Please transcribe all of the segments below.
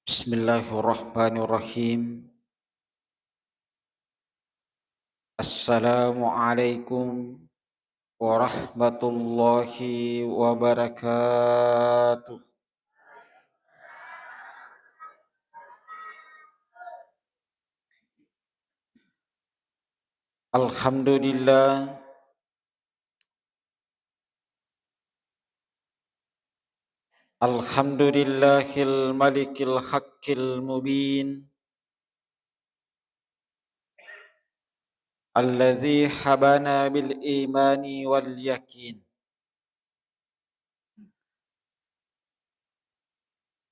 Bismillahirrahmanirrahim. Assalamualaikum warahmatullahi wabarakatuh. Alhamdulillah, alhamdulillahil malikil haqqil mubin, alladzi habana bil imani wal yakin.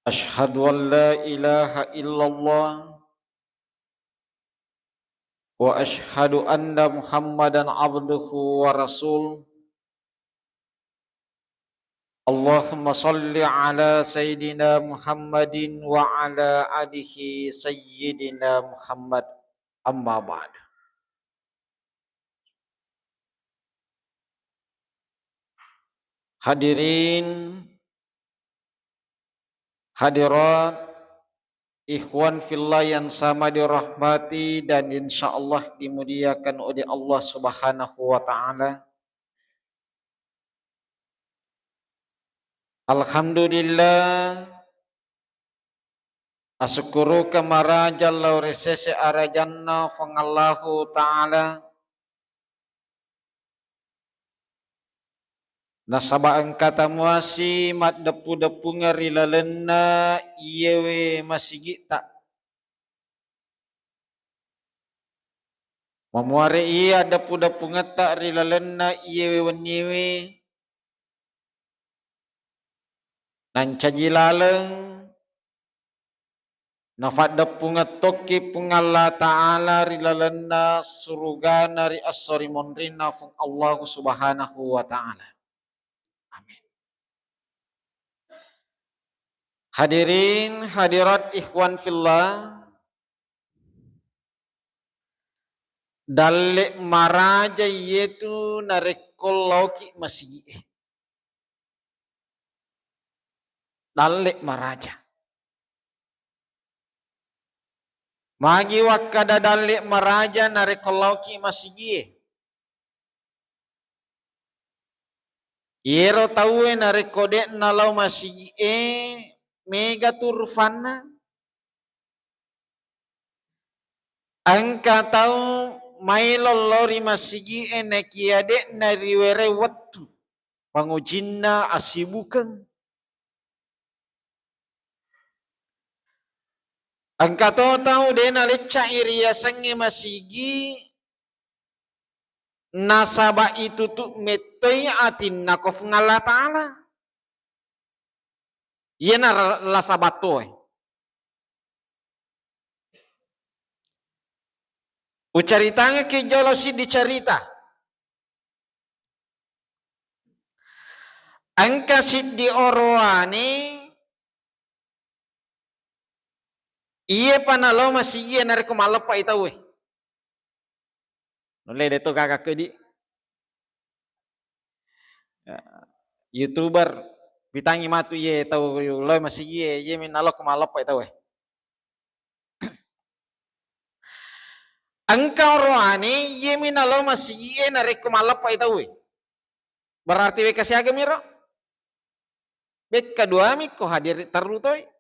Ashhadu an la ilaha illallah wa ashhadu anna Muhammadan abduhu wa rasuluh. Allahumma salli ala Sayyidina Muhammadin wa ala alihi Sayyidina Muhammad, amma ba'd. Hadirin, hadirat, ikhwan fillah yang sama dirahmati dan insyaallah dimuliakan oleh Allah Subhanahu wa taala. Alhamdulillah, asyukuru kama jalla resese arajanna fangallahu ta'ala nasaba angkata muasi mat depu-depu ngari lalena iyewe masigita mamuare iya depu-depu ngata ri lalena iyewe waniwe nan caji laleng nafat depu ngatoki pungalla ta'ala ri lalena surugana ri asori monrina fung Allah subhanahu wa ta'ala. Amin. Hadirin hadirat ikhwan fillah, dalle maraja yetu narekol lauki masih dalle maraja magi wakada dalle maraja narekol lauki masih yero tawe narekode nalau masih mega turfana angka tahu mai lolori masigi enekiade nariwere wattu pangujinna asibukan angka tahu dena lecca iria sange masigi nasaba itu tu metoi atin nakof ngala ta'ala yena la sabatoi ucaritanya ke jolosi dicarita angka siddi orwani iye panalo masih iye nariko malopa itawe nole deto kakak kedi YouTuber bitangi matu iye tau lo masih iye min nalo malopa itawe angka orwani iye min nalo masih iye nariko malopa itawe berarti beka siaga miro beka dua mi ko hadir terutoi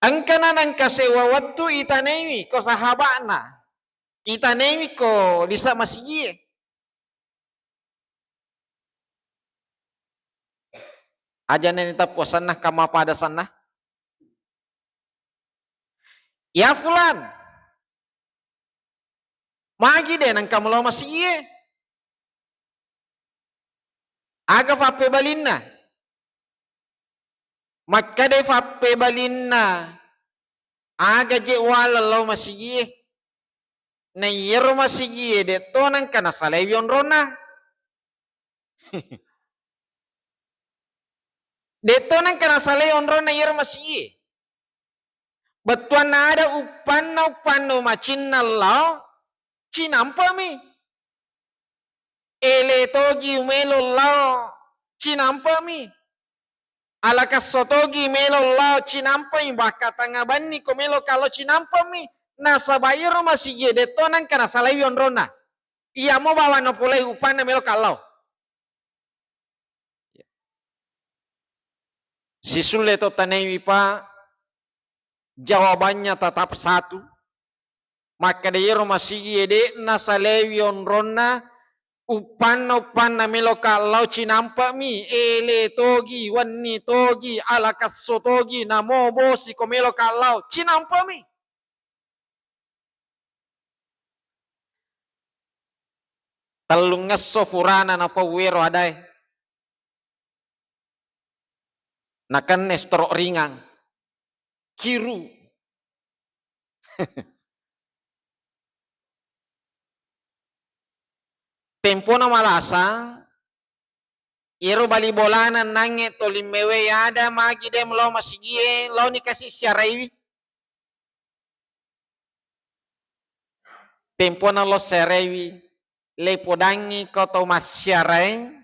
angka nanang kasewa waktu itanemi ko sahabana itanemi ko lisa masih aja neni tapuasan nah kama pada sana ya fulan magi deh nang kamu lo masih aga fape balinna maka de fape balinna aga je wala lo masih na yero masih de to nang kana salebion rona de to nang kana salebion rona yero masih betuan ada upan macin lo cinampa mi ele togi umelo lo cinampa mi Alakas sotogi melo lao cinampa baka tanga bani ko melo kalau cinampa mi nasa bayar masih ye detonan kana salawi onrona. Iya mau bawa no pulai upana melo kalau. Si sulle to tanai pa jawabannya tetap satu. Maka de yero masih ye de nasa lewi onrona upana melo kalau cinampa mi ele togi wani togi alakas sotogi namo bosi ko melo kalau cinampa mi. Talungas sofurana na pawero aday. Nakan Nestor ringang. Kiru. Tempo na malasa. Iro bali bolanan nange tolimewe ada magi dem lo masigie lo ni kasih siaraiwi. Tempo na lo serewi. Le podangi koto masyarai.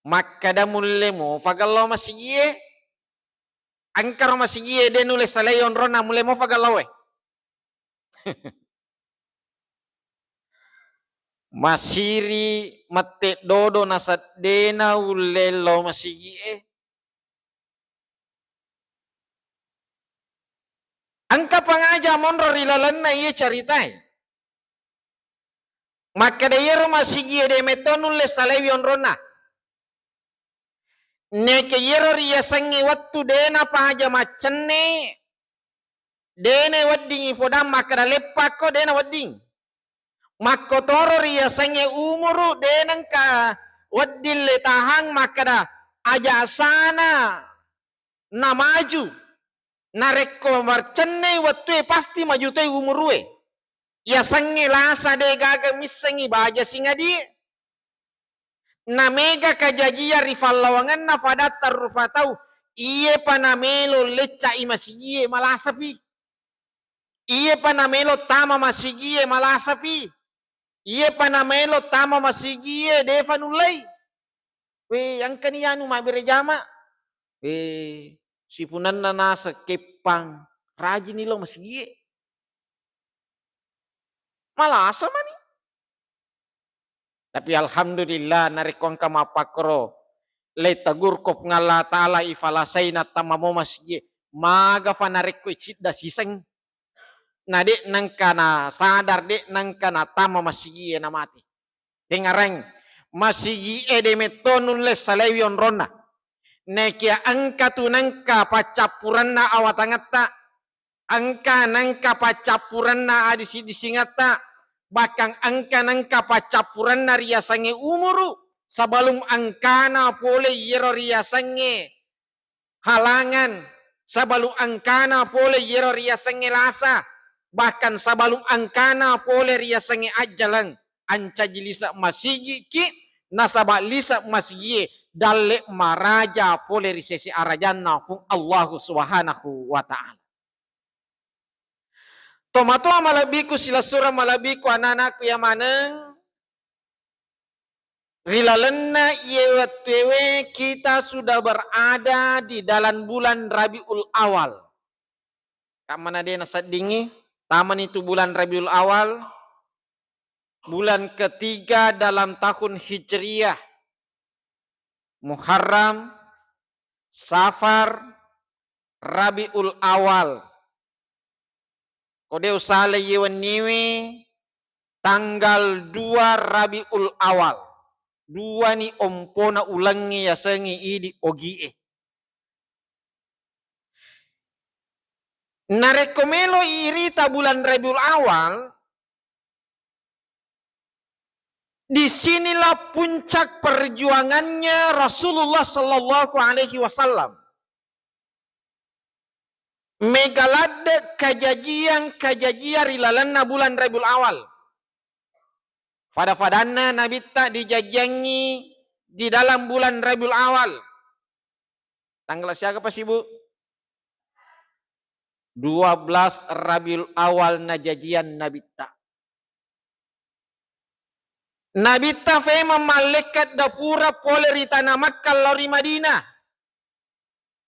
Makada mulle mo fagal lo masigie. Angkar masigie de nulis salayon rona mulle mo fagal lo Masiri mate dodo nasat dena ulelo masigie. Angka pangaja monro rilalan na iya caritai. Maka dayero masigie de metonul le salewi onrona. Neke yero riya sangi wattu dena pahaja macenne. Dene waddingi podam maka da leppako dena wadding. Maka toro riya sangi umuru denang ka waddil le tahang maka da aja sana na maju. Nareko marcenne wattu pasti maju te umurue. Ya sangi lasa de gaga misangi baja singa di. Na mega kajajia rifallawangan na fadatar rufatau. Iye panamelo leca imasigie malasapi. Iye panamelo tama masigie malasapi. Iye panamelo tama masigie defanulai. We yang kaniyanu mabirejama. Si punan na nasa kepang rajin nilo masigie. Malasa mani. Tapi alhamdulillah narikong kamapakro le tagur kop ngala taala ifalasay na tamamo masye maga fanarik ko da siseng na di nang kana sadar di nang kana tama masye na mati tingareng masye de metonun le salewion rona nekia angka tunangka pacapuran na awatangata angka nangka pacapuran na adisi disingata bakang angka nangka pacapuran na riasange umuru sabalum angka na pole yero riasange halangan sabalum angka na pole yero riasange lasa bahkan sabalum angka na pole riasange ajalan anca jilisa masigi ki nasaba lisa masigi dalle maraja pole risesi arajanna pun Allah subhanahu wa ta'ala. Tomato malabiku sila surah malabiku anak-anakku yang maneng. Rilalenna iewatwewe kita sudah berada di dalam bulan Rabiul Awal. Kamana dia nasad dingi? Taman itu bulan Rabiul Awal. Bulan ketiga dalam tahun Hijriyah. Muharram, Safar, Rabiul Awal. Kode usale yewan niwi tanggal 2 Rabiul Awal. 2 ni ompona ulangi ya sengi idi ogie. Narekomelo irita bulan Rabiul Awal. Disinilah puncak perjuangannya Rasulullah Sallallahu Alaihi Wasallam. Megalade kajajian rilalanna bulan Rabiul Awal. Fada-fadanna Nabi tak dijajangi di dalam bulan Rabiul Awal. Tanggal siapa pas ibu? 12 Rabiul Awal najajian Nabi tak. Nabi tak fema malaikat dapura pole ritana Makkah lori Madinah.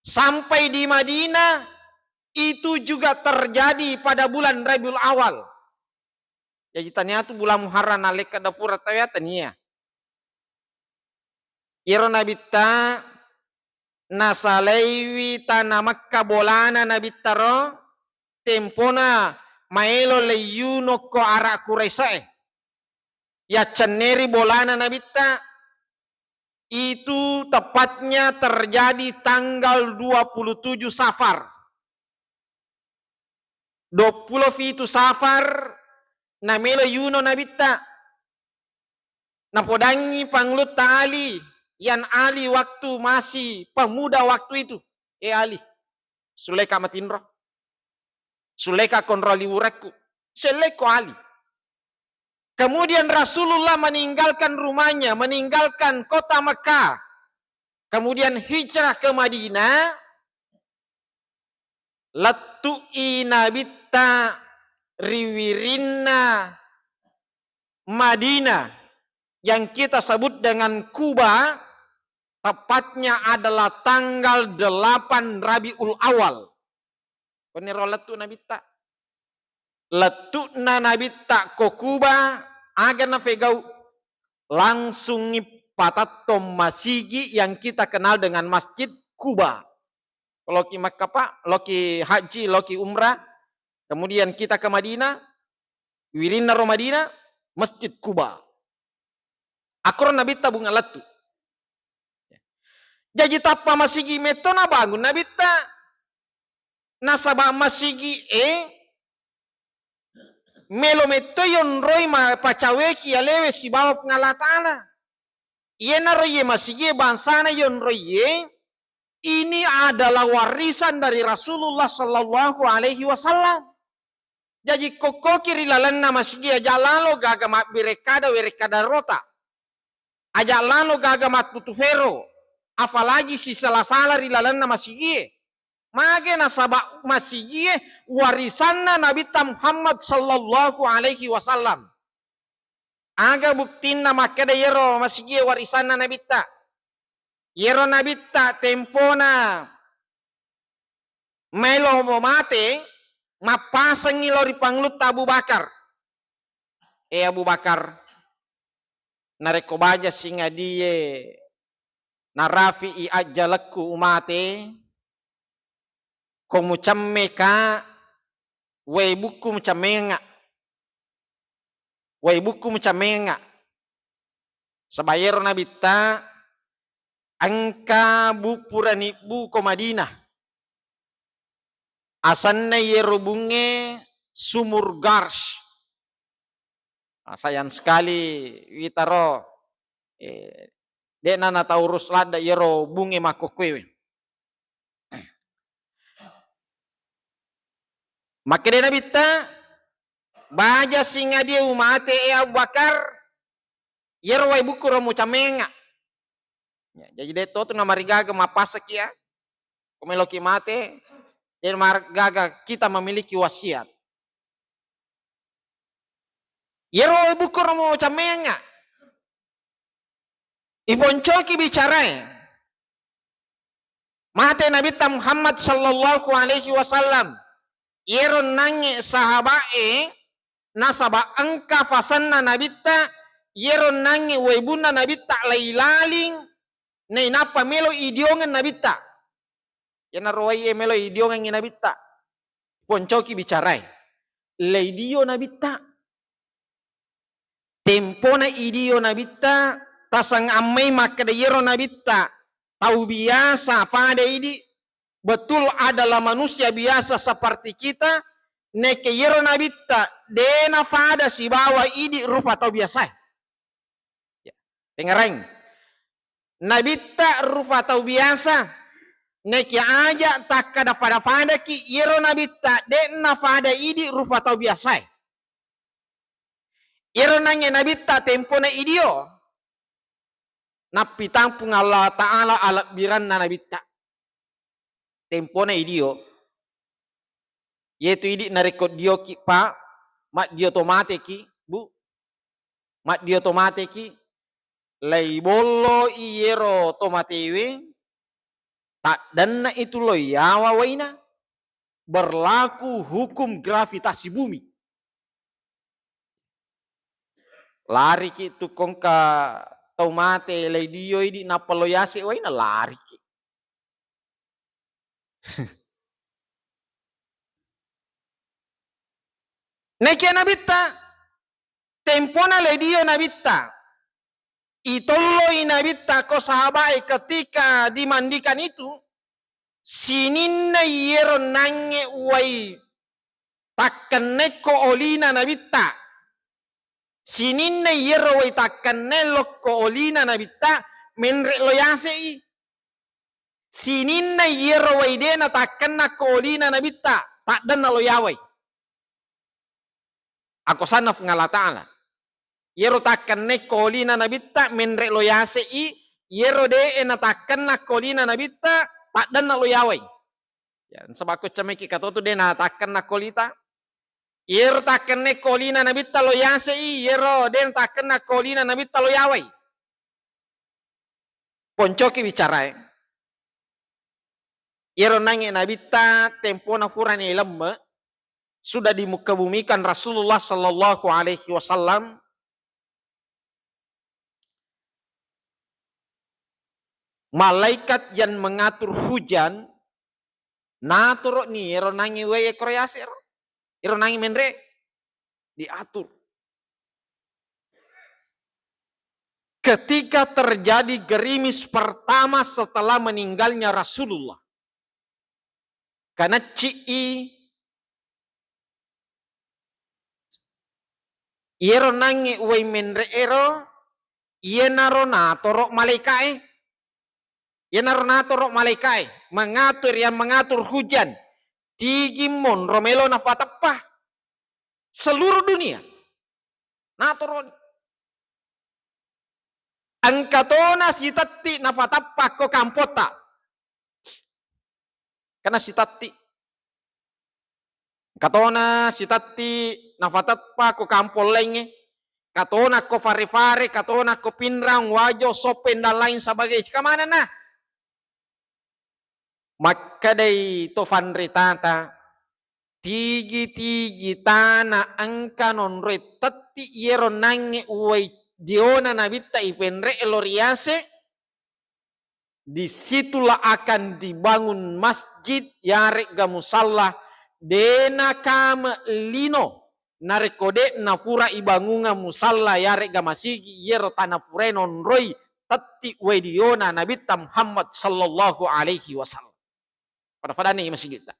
Sampai di Madinah itu juga terjadi pada bulan Rabiul Awal. Jadi tanya tu bulan Muharram nalek ke dapur atau ya tanya. Iro nabita nasalaiwi tanah Makkah bolana nabita ro tempona maelo leyuno ko ara kuresae. Ya ceneri bolana nabita itu tepatnya terjadi tanggal 27 Safar. 20 fitu Safar namelo yuno nabita. Napodangi panglut Ali, yan Ali waktu masih pemuda waktu itu. Ali, suleka matinro. Suleka kontroli uratku. Seleko Ali. Kemudian Rasulullah meninggalkan rumahnya, meninggalkan kota Mekah. Kemudian hijrah ke Madinah. Latu'i nabita riwirinna Madinah. Yang kita sebut dengan Kuba. Tepatnya adalah tanggal 8 Rabiul Awal. Konero latu nabita. Letukna nabita ko Kuba agar na fegau langsung patatom masigi yang kita kenal dengan Masjid Kuba. Kalau ki Makkah Pak, loki haji, loki umrah, kemudian kita ke Madinah, wirina ro Madinah, Masjid Kuba. Akor nabita bunga latu. Jadi tapa masigi metona bangun nabita nasaba masigi melo meto yon roy ma pacaweki alewe si bawa pengalatana. Iena roye masigi bansana yon roye. Ini adalah warisan dari Rasulullah sallallahu alaihi wasallam. Jadi koko kiri lalanna masigi aja lalo gaga mak birekada werekada rota. Aja lalo gaga mak tutufero. Apalagi si salah-salah rilalanna masigi. Mage nasaba masigi warisanna Nabi Muhammad sallallahu alaihi wasallam. Aga buktinna makada yero masigi warisanna Nabi ta. Yero Nabi ta tempona melo mo mate mapasang ilori panglut Abu Bakar. Abu Bakar nareko baja singa die narafi i ajalaku umate komu camme ka wei buku camenga sabayero nabita angka bu purani bu ko Madinah asanna yero bunge sumur Garsh. Sayang sekali witaro de nana taurus lada yero bunge makokwewe. Makanya nabita baja singa dia umate Abu Bakar yero wai buku romu camenga. Jadi deto tu nama rigaga mapasak ya. Komeloki mate dan margaga kita memiliki wasiat. Yero wai buku romu camenga. Iboncoki bicara. Mate Nabi Muhammad sallallahu alaihi wasallam. Yero nange sahabae nasaba angka fasanna nabita yero nange waibuna nabita lailaling nei napa melo idiongan nabita yana roye melo idiongan nabita poncoki bicarai leidio nabita tempona idio nabita tasang amai makada yero nabita tahu biasa pada idi betul adalah manusia biasa seperti kita neke yero nabita dena fada si bawa idi rupa atau biasa ya. Dengareng nabita rupa atau biasa neke aja tak kada fada ki yero nabita dena fada idi rupa atau biasa yero nanya nabita tempona idio napi tampung Allah Ta'ala alat biran na nabita tempona idio yaitu idi narekod dio ki pa mak dio tomate ki bu mak dio tomate ki lay bollo iyero tomatewe Tak dan itu lo ya wawaina berlaku hukum gravitasi bumi. Lari ki tu kongka tau mate lei dio idi napalo yase waina lari ki. Nekia nabitta tempona lei dio nabitta. Itoloi nabitta ko sahabai ketika dimandikan itu sininna yero nange uai takkan neko olina nabitta. Sininna yero uai takkan nelok ko olina nabitta menre loyase i. Sininna yero uai dena takkan na ko olina nabitta tak dan na loyawai. Ako sanaf ngala ta'ala. Yero takkan ne kolina nabitta menre loyase i. Yero de ena takkan na kolina nabitta tak dan na loyawai. Ya, sebab aku cemeki kata tu de na takkan na kolita. Yero takkan ne kolina nabitta loyase i. Yero de takkan na kolina nabitta loyawai. Poncoki bicara. Yero nange nabitta tempona furani lemma. Sudah dimukabumikan Rasulullah sallallahu alaihi wasallam malaikat yang mengatur hujan natur ni ero nangi weye kroyase ero nangi menre diatur. Ketika terjadi gerimis pertama setelah meninggalnya Rasulullah, karena ero nangi wei menre ero yenaro natoro malaikai. Yenaro natoro malaikai mengatur yang mengatur hujan. Tigimon romelo na fatapah seluruh dunia. Natoro angkatona sitati na fatapah ko kampota. Karena sitati katona sitati nafatapa ko kampol lenge, katona ko fare-fare, katona ko pinrang, wajo, sopen dan lain sebagainya. Kemana nah? Maka day to fanritata tigi tanah angka non retati yero nange uai diona nabitta ipenre eloriase. Disitulah akan dibangun masjid yarek gamusalla dena kama lino narekode napura ibangunga musalla yarek gamasigi yero tanah purenon roy tati wediona nabitta Muhammad sallallahu alaihi wasallam. Pada nih masjid kita.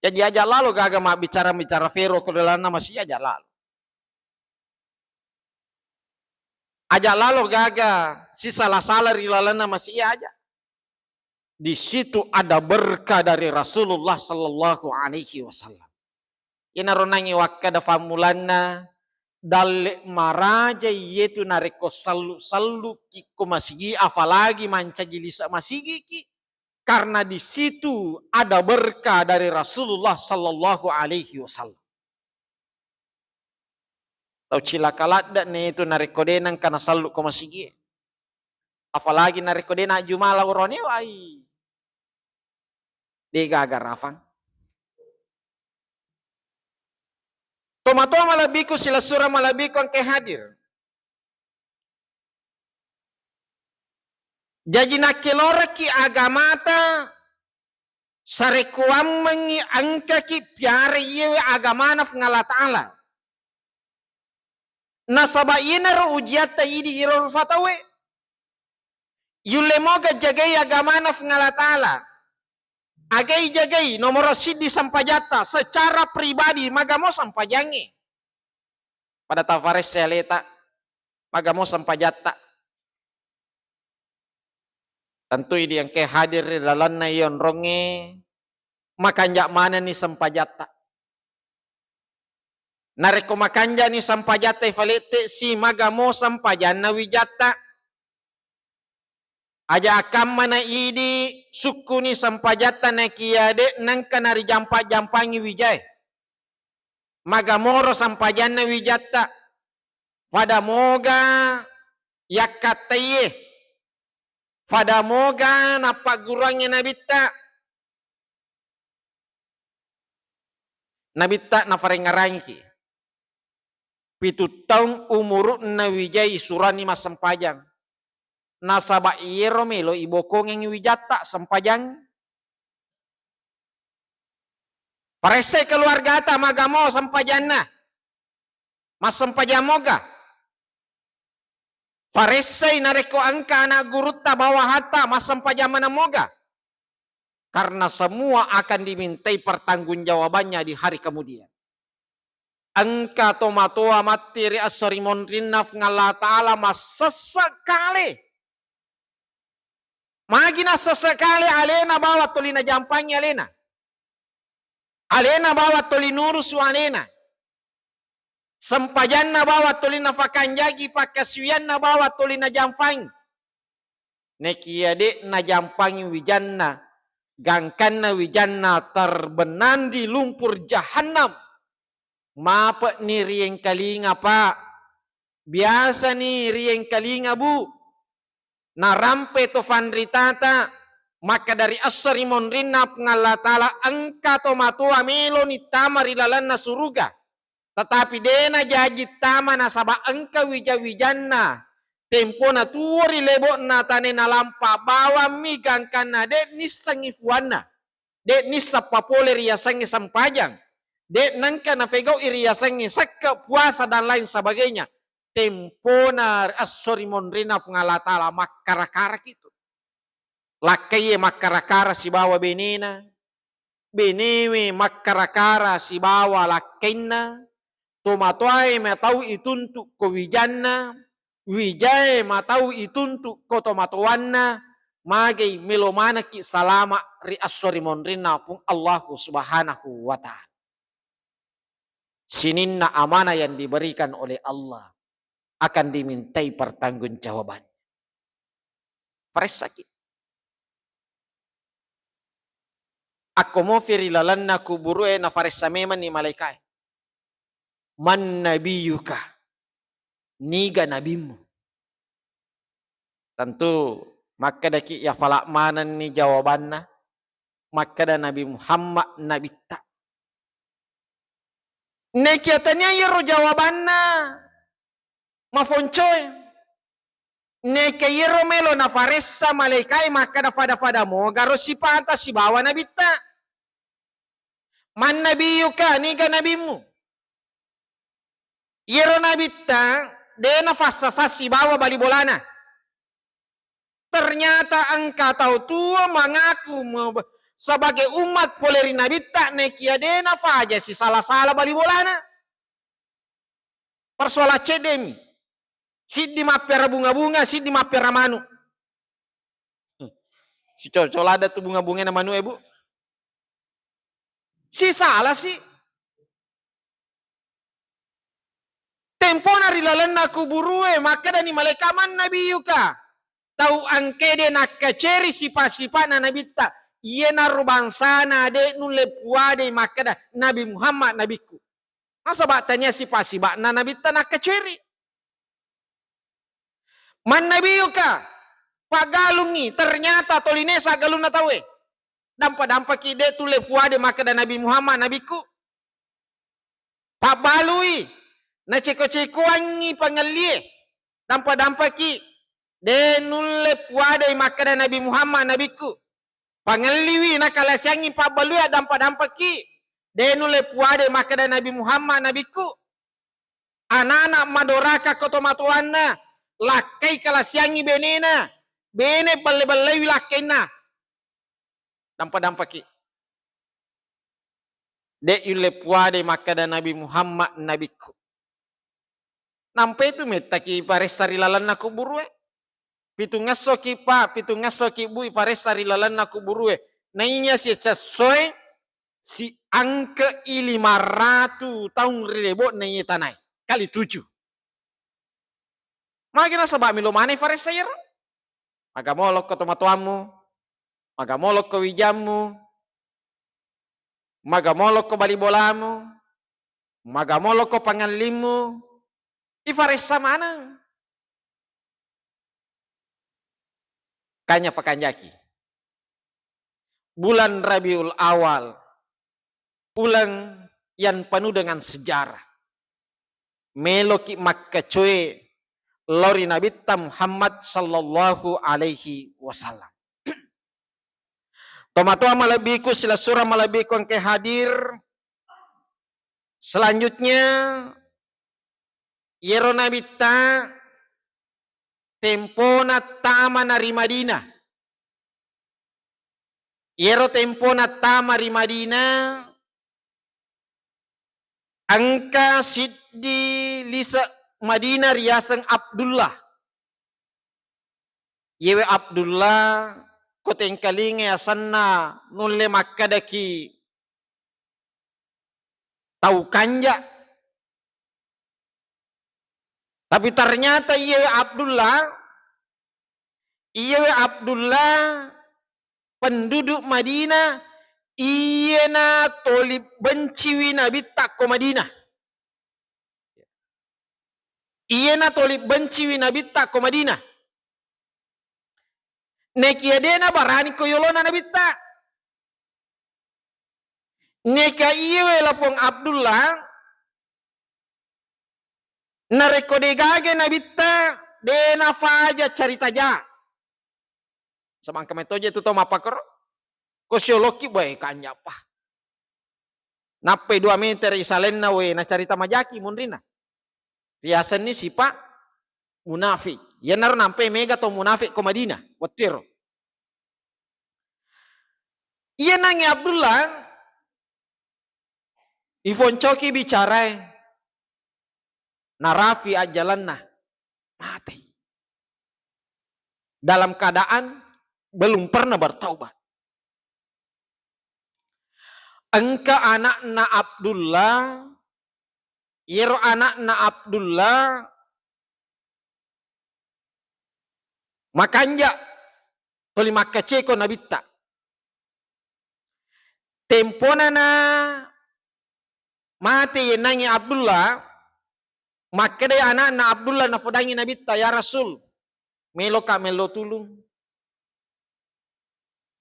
Jadi aja lalu gaga mak bicara vero kelelana masih aja lalu. Aja lalu gaga si salah rilalana masih aja. Di situ ada berkah dari Rasulullah sallallahu alaihi wasallam. Ina ronangi wakada famulana dalle maraja yetu nareko sallu kiko masigi afalagi mancajilisa masigi ki karena di situ ada berkah dari Rasulullah sallallahu alaihi wasallam. Tau cilakalat dak ne itu narekodenan kana sallu ko masigi. Apalagi narekodena jumala urone wai. Diga agar rafang. Tomato malabiku sila surah malabiku ang kehadir. Jadi nakilora ki agamata sarekuam mengi angka ki piare yewe agamana ngala ta'ala. Nasaba ina ro ujiata idi iro fatawe. Yulemoga jagai agamana ngala ta'ala. Agai jagai nomor sidi sampajata secara pribadi magamo sampajangi. Pada tafares seleta magamo sampajata. Tentu ini yang ke hadir di dalam nayon ronge makanja mana ni sampajata. Nareko makanja ni sampajata ifalete si magamo sampajana wijata. Aja akam mana idi suku ni sampajata na kiyade nang kanari jampangi wijay. Magamoro sampajana wijata. Pada moga yakataye. Fadamoga napa gurangnya nabitta na farengarangi. Pitu taong umurut na wijay surani mas sempajang. Nasaba iyero melo ibokong yang wijata sempajang. Parese keluarga ta magamo sempajana. Mas sempajamoga. Parese nareko angka anak guruta bawah hata mas sempajamana moga. Karena semua akan dimintai pertanggungjawabannya di hari kemudian. Angka tomatoa materi asarimon rinaf ngala ta'ala mas sesekali. Magina sesekali alena bawa tolina jampangnya alena. Alena bawa tolinurusu alena. Sempajanna bawa tolina fakanjagi pakaswianna bawa tolina jampang. Nekiade na jampangi wijanna. Gangkanna wijanna terbenan di lumpur jahannam. Mapa ni rieng kalinga pak. Biasa ni rieng kalinga bu. Narampe to fanritata. Maka dari asarimon rinap ngalatala angka to matua melo ni tamarilalan na suruga. Tetapi dena jajit tama nasaba angka wijawijanna. Tempo na tuori lebo na tane na lampa bawa mi gangkan na de nisangifuana. De nisapapole riasangi sampajang. De nangka na fegaw iriasangi sakka puasa dan lain sebagainya. Tempo na asorimon rina pengalatala makarakara gitu. Lakaye makarakara si bawa benena. Benewe makarakara si bawa lakena. Tomatoy matau ituntuk ko wijanna. Wijay matau ituntuk ko tomatowanna. Magay melomanaki salama ri asorimon rina pung Allah subhanahu wa ta'ala. Sininna amanah yang diberikan oleh Allah akan dimintai pertanggungjawaban. Sakit. Aku mau firilalanna kuburue na faresa meman ni malaikai. Man nabiyuka. Niga nabimu. Tentu maka daki ya falak manan ni jawabanna. Maka da Nabi Muhammad nabi tak. Nekiatannya yero jawabanna. Mafoncoy. Nekayero melo na faresa malaikai maka da fada mo garo si pata si bawa nabi tak. Man nabiyuka niga nabimu. Yero nabi tak. Dena fasasa si bawa bali bolana. Ternyata angka tahu tua mengaku sebagai umat poleri nabi tak nekia dena faja si salah-salah bali bolana. Persoalan cedemi. Sidi mapera bunga-bunga, sidi mapera manu. Si colada tuh bunga-bunga na manu ibu. Si salah sih. Tempo na rilalan na kuburue maka dani malaikaman nabi yuka. Tahu angkede nak keceri sipa-sipa na nabi tak. Iya na rubangsana de nule puade maka dah Nabi Muhammad nabiku. Masa batanya sipa-sipa na nabi tak nak keceri. Man nabi yuka. Pagalungi ternyata tolinesa galung na tawe. Dampa-dampa kide tule puade maka dah Nabi Muhammad nabiku. Pabalui. Na ceko-ceko wangi pangalie. Dampa-dampa ki. Denule puade makada Nabi Muhammad nabiku. Pangaliwi nakalasyangi pabaluya dampa-dampa ki. Denule puade makada Nabi Muhammad nabiku. Anak-anak madoraka kotomatuanna. Lakai kalasyangi benena. Bene bale-balewi lakaina. Dampa-dampa ki. Denule puade makada Nabi Muhammad nabiku. Nampai itu metaki paresari lalan naku burue. Pitungas soki pa, pitungas soki bui faresari lalan naku burue. Nainya si casoy si angka 500 tahun rilebo nainya tanai. Kali 7. Magina sabak milomane faresayar. Magamolok ko tomatuamu. Magamolok ko wijamu. Magamolok ko balibolamu. Magamolok ko panganlimu. Ifaresa mana? Kanya pakanjaki. Bulan Rabiul Awal. Bulan yang penuh dengan sejarah. Meloki makkacoe lori Nabi Muhammad sallallahu alaihi wasallam. Tomatua malabiku sila surah malabiku ang hadir. Selanjutnya yero Nabi ta tempona tama nari Madinah. Yero tempona tama ri Madinah. Angka siddi lisa Madinah riasang Abdullah. Yewe Abdullah koteng kalinge asanna nulle makkadaki tahu kanja. Tapi ternyata yewe Abdullah penduduk Madinah iyena tolib benciwi Nabi tak ko Madinah. Iyena tolib benciwi Nabi tak ko Madinah. Nekia dena barani ko yolona Nabi tak. Neka iyewe lapong Abdullah narekodegage Nabi tak dena faja cerita ja. Samang kametoje tu toma pakor. Kosioloki boy kanya pa. Nape 2 meter isalen na we na carita majaki munrina. Tiasan ni sipa munafik. Yanar nampe mega to munafik ko Madinah. Watiro. Iya nangi Abdullah. Ifoncoki bicara. Narafi ajalan na. Mati. Dalam keadaan belum pernah bertaubat. Engka anakna Abdullah, yero anakna Abdullah, makanja toli makaceko nabita. Tempona na mati yenangi Abdullah, makade anakna Abdullah na fodangi nabita, ya Rasul, melo ka melo tulung.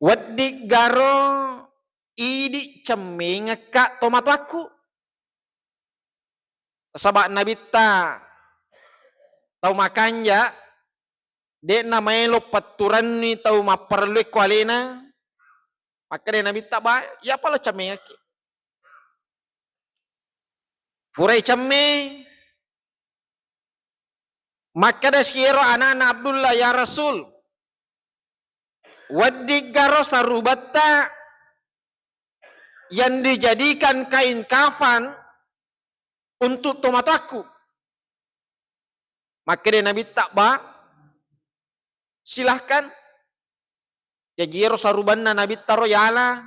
Waddi garo idi cemeng ka tomato aku. Sabak nabita tau makanja de na melo paturan ni tau maperlu ko alena. Maka de nabita ba ya pala cemeng aki. Furai cemeng. Maka de siero anak Abdullah, ya Rasul. Waddi garo sarubata yang dijadikan kain kafan untuk tomat aku. Maka dia Nabi tak ba, silahkan. Jadi sarubanna Nabi taro yala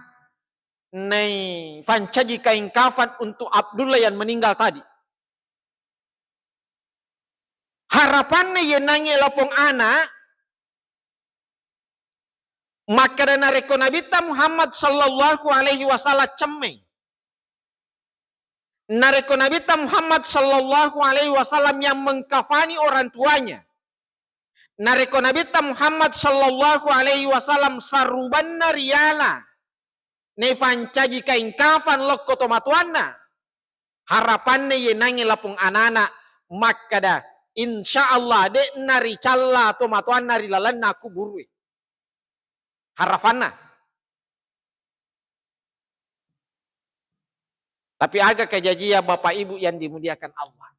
nei fancaji kain kafan untuk Abdullah yang meninggal tadi. Harapannya yang nangi lapong anak, maka dan nareko Nabi Muhammad sallallahu alaihi wasallam cemeng. Nareko Nabi Muhammad sallallahu alaihi wasallam yang mengkafani orang tuanya. Nareko Nabi Muhammad sallallahu alaihi wasallam saruban nariala. Nefancaji kain kafan lokko tomatuana. Harapannya yenangi lapung anak-anak. Maka dah insya Allah dek nari calla tomatuan nari lalan aku burui. Harapanna. Tapi agak kejadian Bapak Ibu yang dimuliakan Allah.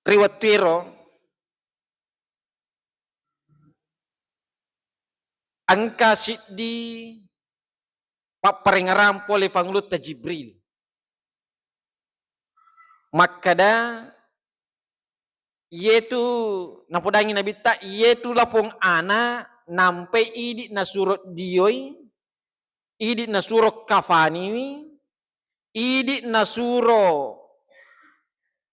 Riwayat Tiro angka siddi paparengaram pole fanglut ta Jibril. Makada yaitu napodangi Nabi ta yaitu lapong ana nampe idi nasurot dioi, idi nasuro kafani, idi nasuro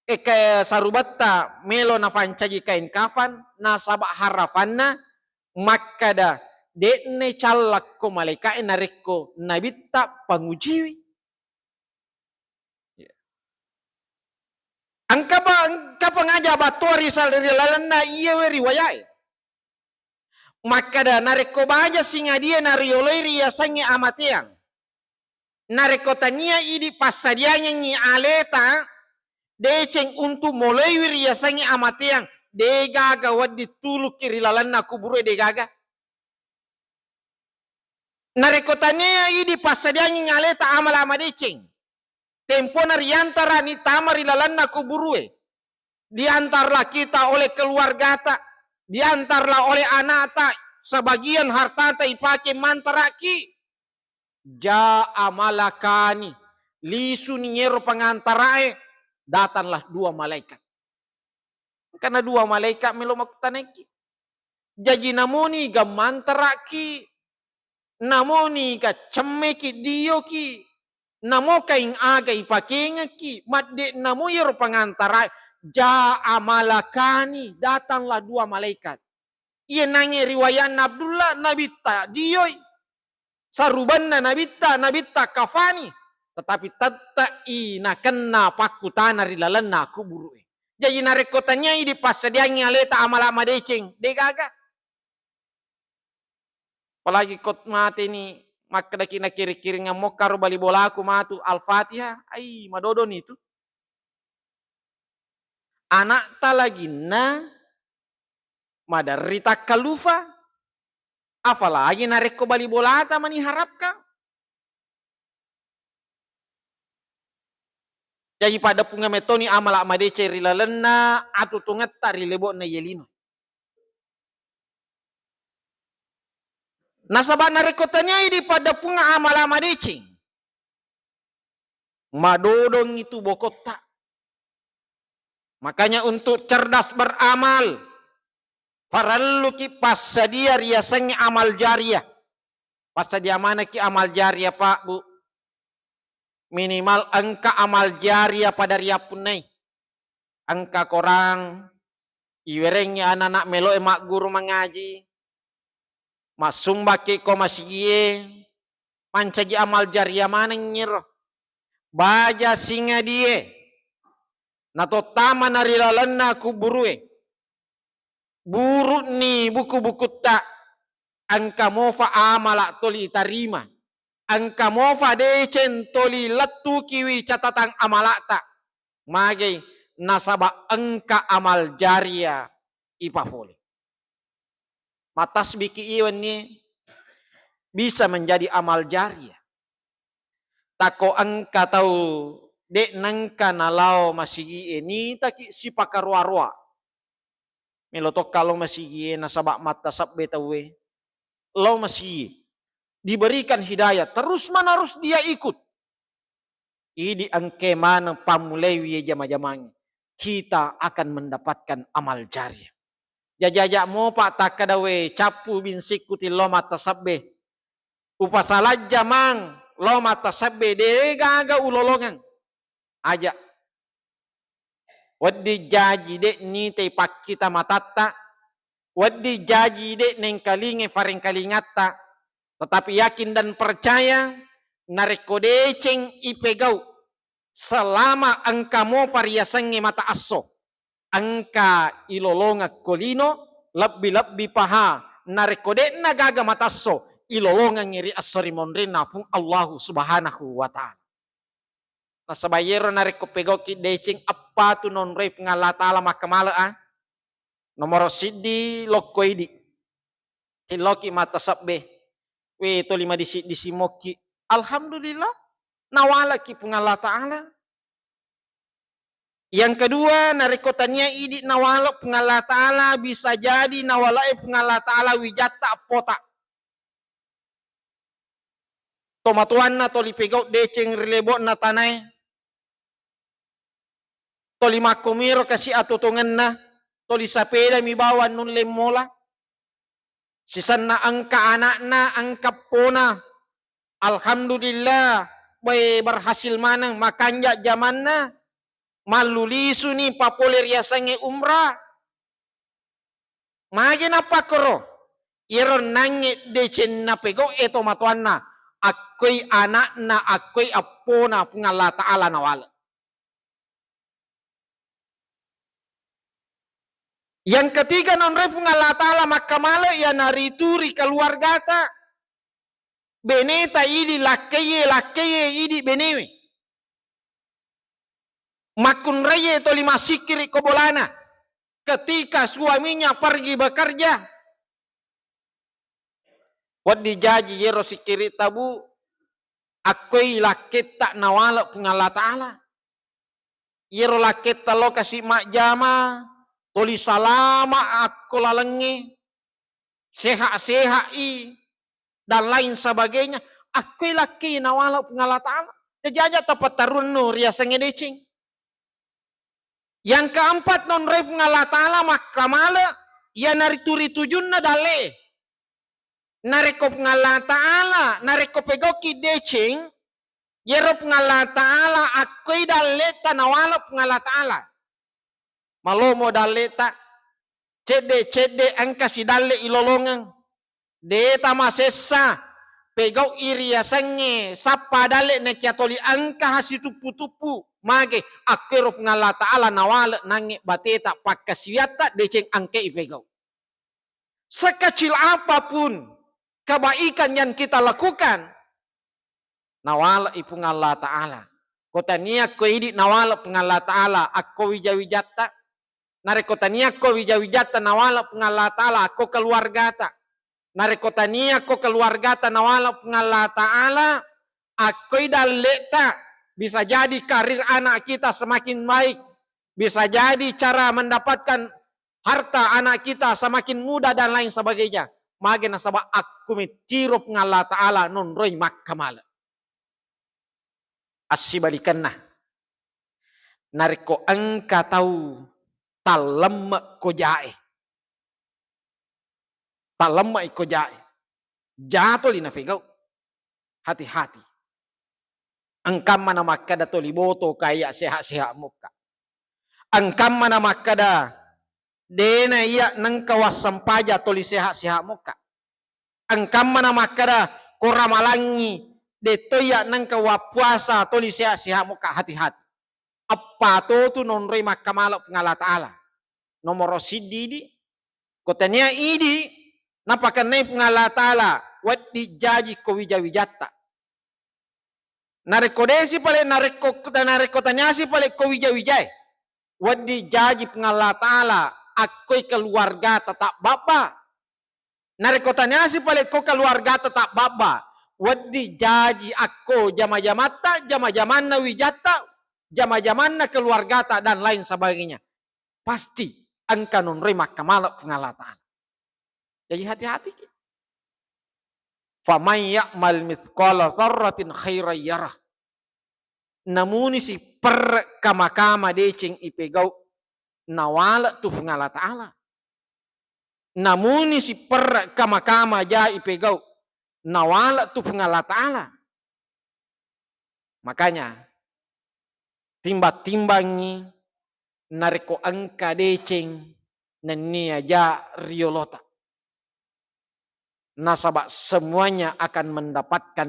kaya sarubatta melo na fancaji kain kafan nasaba harafanna makada dekne callak ko malaikat narekko Nabi ta pangujiwi. Angka pengaja batori sal dari lalana iya riwayat. Maka da nareko baja singa dia narioloi riasannya amatiang. Nareko tania idi pasadianya ngi aleta deceng untuk mulai riasannya amatiang. Degaga wadi tuluk kiri lalanna kuburu degaga. Nareko tania idi pasadianya ngi aleta amal amadeceng. Tempo nariantara ni tamari lalanna kuburu. Diantarlah kita oleh keluarga tak, diantarlah oleh anak tak, sebagian harta tak dipakai mantaraki. Ja'a malakani, lisu nyero pengantarae, datanglah dua malaikat. Karena dua malaikat melomak taneki. Jadi namoni ga mantaraki, namoni ga cemeki dioki, namo kaing aga ipakengaki, madde namo yero pengantarae. Ja'a malakani, datanglah dua malaikat. Ia nanya riwayat Abdullah nabita dioi. Sarubanna nabita kafani. Tetapi tatai na kena pakutana rilalanna kuburu. Jadi narekotanya di pasadiangnya leta amal amadeceng. Degaga. Apalagi kot mati ini. Maka daki na kiri-kiri ngamokar bali bolaku matu al-fatihah. Ay madodon itu. Anak ta lagi na madarita kalufa, apalagi nareko bali bolata mani harapkan. Jadi pada punga metoni amal amadece rilalena atau tungat tari lebo na yelino. Nasabah nareko tanya di pada punga amal amadece. Madodong itu bokota. Makanya untuk cerdas beramal, farallu ki pasadia riasannya amal jariah. Pasadia mana ki amal jariah Pak Bu? Minimal angka amal jariah pada riapunai. Angka korang, iwerengnya anak-anak melo emak guru mengaji, masumba ke ko masigie, mancaji amal jariah mana nyir, baja singa die. Nato tama narilalanna kuburue. Buru ni buku-buku tak. Angka mofa amala toli tarima. Angka mofa decen toli letu kiwi catatan amala tak. Magai nasaba angka amal jariah ipafole. Matas biki iwan ni bisa menjadi amal jariah. Tako angka tahu dek nangka nalau masigi ini taki si pakarwa-rwa. Melotok kalau masigi nasabak mata sabbe tawe. Lau masigi diberikan hidayah terus menerus dia ikut. Idi angke mana pamulewi jama-jamangi. Kita akan mendapatkan amal jariah. Jajajak mo pak takadawe capu bin sikuti lo mata sabbe. Upasalat jamang lo mata sabbe degaga ulolongan. Aja waddi jaji dek ni te pak kita matatta, waddi jaji dek neng kalinge faring kalingatta, tetapi yakin dan percaya narekodeceng ipegau selama angka mo variasange mata asso, angka ilolonga kolino lebih paha narekodek nagaga mata asso ilolonga ngiri assori monrena pun Allah subhanahu wa ta'ala. Nasabayero nareko pegoki decing apa tu non rei pengalata ala makamala nomor sidi lokoidi tiloki mata sabbe we to lima di simoki alhamdulillah nawala ki pengalata ala. Yang kedua nareko tania idi nawala pengalata ala bisa jadi nawala pengalata ala wijata pota tomatuan na toli pegok decing rilebo na tanay toli makomiro kasi atutungan na, toli sapeda mi bawa nun lemola, sisan na angka anak na, angka pona, alhamdulillah, bay berhasil manang, makanya zaman na, malulisu ni papoler yasange umrah, magin apa koro, iron nangit decen na pego eto matuan na, ako'y anak na, ako'y apona, pungala ta'ala nawala. Yang ketiga non repung Allah Ta'ala maka mala ya narituri keluarga ta. Beneta idi lakeye idi benewe. Makun reye to lima sikiri kobolana. Ketika suaminya pergi bekerja. Wadi jaji yero sikiri tabu. Akoi laketa nawala pung Allah Ta'ala. Yero laketa lo kasih mak jama. Toli salama aku lalengi. Sehat-sehat dan lain sebagainya. Aku laki nawala pengala ta'ala. Terjaja tepat tarun nur ya sengedecing. Yang keempat non rep pengala ta'ala maka mala. Ya narituri tujunna dale. Nareko pengala ta'ala. Nareko pegoki decing. Yero pengala ta'ala. Aku dale nawala pengala ta'ala. Malomo dale ta. Cede angka si dale ilolongan. Deta masesa pegau iria sange sapa dale ne kiatoli angka hasi tupu mage akero pengala ta'ala nawala nange bateta pakasiata deceng angke ipegau. Sekecil apapun kebaikan yang kita lakukan nawala ipungala ta'ala. Kota niak ko idi nawala pengala ta'ala akko wijawijata. Nareko tania ko wijawijata nawala pengala ta'ala akko keluarga ta. Narekotania ko keluarga tanawala pengala ta'ala. Ako'y daleta. Bisa jadi karir anak kita semakin baik. Bisa jadi cara mendapatkan harta anak kita semakin mudah dan lain sebagainya. Mage nasaba aku mitiro pengala ta'ala non roy makkamala. Asibalikanna. Nareko angka tahu talem ko jae. Talama iko jae. Jatuh lina fegau. Hati-hati. Angkam mana makada to liboto kaya sehat-sehat muka. Angkam mana makada dena iya nang kawasan paja to li sehat-sehat muka. Angkam mana makada koramalangi de to iya nang kawapuasa to li sehat-sehat muka. Hati-hati. Apa tu non rei makamala pengala ta'ala. Nomor sididi. Kotanya idi. Napakanay pengala ta'ala, wat di jaji ko wijawijata. Narekodesi pale, narekotanyasi pale ko wijawijay. Wat di jaji pengala ta'ala, ako'y keluarga tetap bapa. Narekotanyasi pale ko keluarga tetap bapa. Wat di jaji ako jama-jaman na wijata, jama-jaman na keluarga ta dan lain sebagainya. Pasti ang kanon rey makamala pengala ta'ala. Jadi hati-hati. Faman ya'mal mithqala dzarratin khairan yarah. Namun si per kama-kama decing ipegau nawala tu pengala ta'ala. Namun si per kama-kama ja ipegau nawala tu pengala ta'ala. Makanya timba-timbangi nareko angka decing nenia ja riolota. Nasabak semuanya akan mendapatkan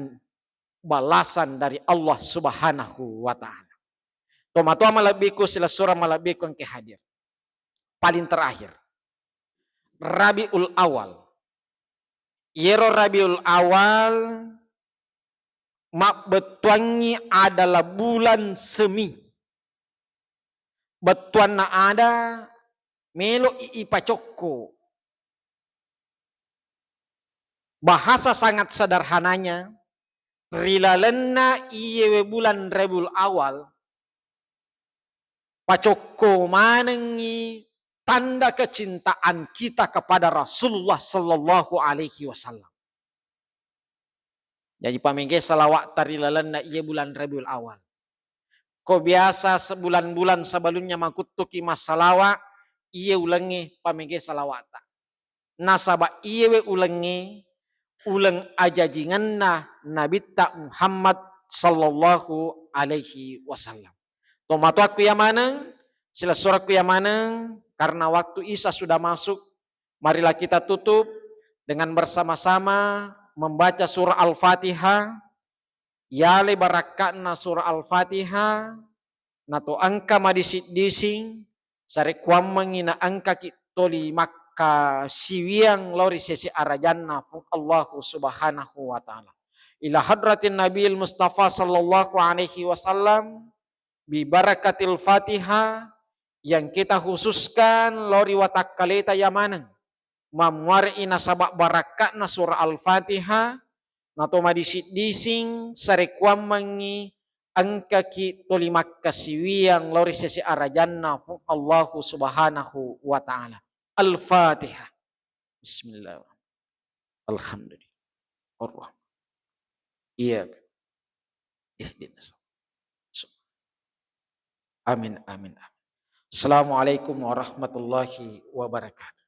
balasan dari Allah Subhanahu wa ta'ala. Tomatua malabiku sila surah malabiku yang kehadir. Paling terakhir. Rabiul Awal. Yero Rabiul Awal mak betuangi adalah bulan semi. Betuan na ada melo ipacoko. Bahasa sangat sederhananya, rilalenna iyewe bulan Rabiul Awal, pacoko manengi tanda kecintaan kita kepada Rasulullah Sallallahu Alaihi Wasallam. Jadi pamengge salawat tarilalenna iye bulan Rabiul Awal. Ko biasa sebulan-bulan sebelumnya makutuki masalawa, iye ulengi pamengge salawata. Nasaba iyewe ulengi ulang ajajinganna Nabi tak Muhammad Sallallahu Alaihi Wasallam. Tomato aku yang mana? Sila suratku yang mana? Karena waktu Isya sudah masuk. Marilah kita tutup dengan bersama-sama membaca surah Al-Fatihah. Ya le barakatna surah Al-Fatihah. Nato angka madisit dising. Sari kuam mangina angka toli makka siwiang lori sesi arajanna pun Allah subhanahu wa ta'ala. Ila hadratin Nabiil Mustafa sallallahu alaihi wasallam bi barakatil Fatihah yang kita khususkan lori watak kaleta yamanan mamwari nasabak barakatna surah Al-Fatihah nato madising sarekwam mangi angka ki tolimak kasiwiang lori sesi arajanna pun Allah subhanahu wa ta'ala. Al-Fatihah. Bismillah. Alhamdulillah. Ar-Rahman. Iya. Ihdinas. Amin, amin, amin. Assalamualaikum warahmatullahi wabarakatuh.